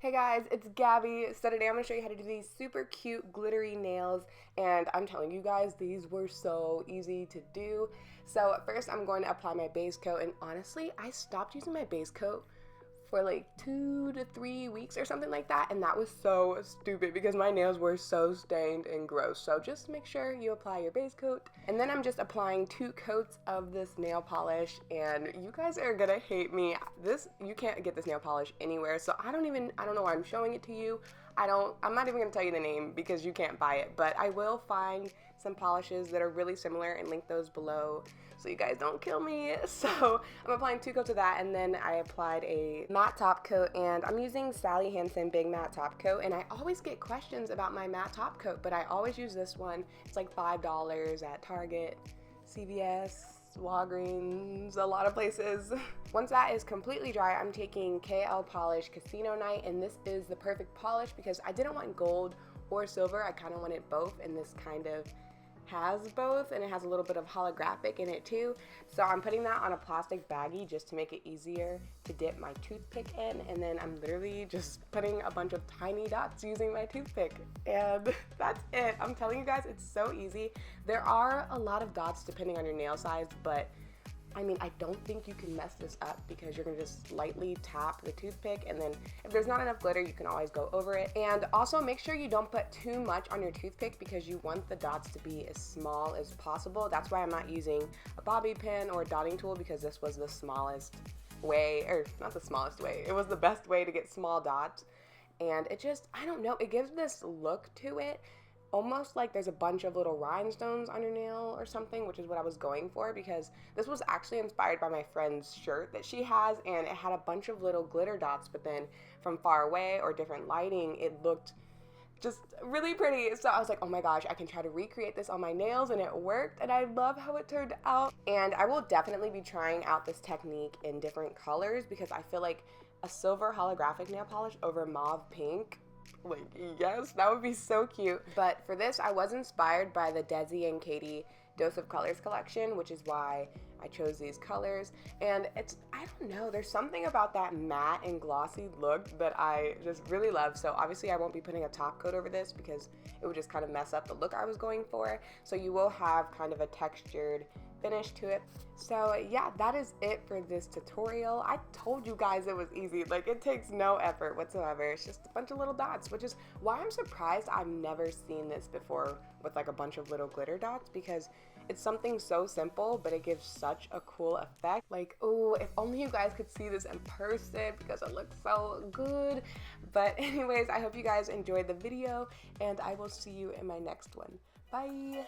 Hey guys, it's Gabby. So today I'm going to show you how to do these super cute glittery nails, and I'm telling you guys, these were so easy to do. So first I'm going to apply my base coat, and honestly, I stopped using my base coat for like 2 to 3 weeks or something like that, and that was so stupid because my nails were so stained and gross. So just make sure you apply your base coat, and then I'm just applying 2 coats of this nail polish, and you guys are gonna hate me. You can't get this nail polish anywhere, so I don't know why I'm showing it to you. I'm not even gonna tell you the name because you can't buy it, but I will find some polishes that are really similar and link those below so you guys don't kill me. So I'm applying 2 coats of that, and then I applied a matte top coat, and I'm using Sally Hansen Big Matte Top Coat, and I always get questions about my matte top coat, but I always use this one. It's like $5 at Target, CVS, Walgreens, a lot of places. Once that is completely dry, I'm taking KL Polish Casino Night, and this is the perfect polish because I didn't want gold or silver. I kind of wanted both, and this kind of has both, and it has a little bit of holographic in it too. So I'm putting that on a plastic baggie just to make it easier to dip my toothpick in, and then I'm literally just putting a bunch of tiny dots using my toothpick, and that's it. I'm telling you guys, it's so easy. There are a lot of dots depending on your nail size, but I mean, I don't think you can mess this up because you're gonna just lightly tap the toothpick, and then if there's not enough glitter, you can always go over it. And also make sure you don't put too much on your toothpick because you want the dots to be as small as possible. That's why I'm not using a bobby pin or a dotting tool, because this was the smallest way, or not the smallest way, it was the best way to get small dots. And it just, I don't know, it gives this look to it, almost like there's a bunch of little rhinestones on your nail or something, which is what I was going for, because this was actually inspired by my friend's shirt that she has, and it had a bunch of little glitter dots, but then from far away or different lighting, it looked just really pretty. So I was like, oh my gosh, I can try to recreate this on my nails, and it worked, and I love how it turned out. And I will definitely be trying out this technique in different colors because I feel like a silver holographic nail polish over mauve pink, like, yes, that would be so cute. But for this, I was inspired by the Desi and Katie Dose of Colors collection, which is why I chose these colors. And it's, I don't know, there's something about that matte and glossy look that I just really love. So obviously I won't be putting a top coat over this because it would just kind of mess up the look I was going for. So you will have kind of a textured finish to it. So yeah, that is it for this tutorial. I told you guys it was easy. Like, it takes no effort whatsoever. It's just a bunch of little dots, which is why I'm surprised I've never seen this before with like a bunch of little glitter dots, because it's something so simple, but it gives such a cool effect. Like, oh, if only you guys could see this in person because it looks so good. But anyways, I hope you guys enjoyed the video, and I will see you in my next one. Bye.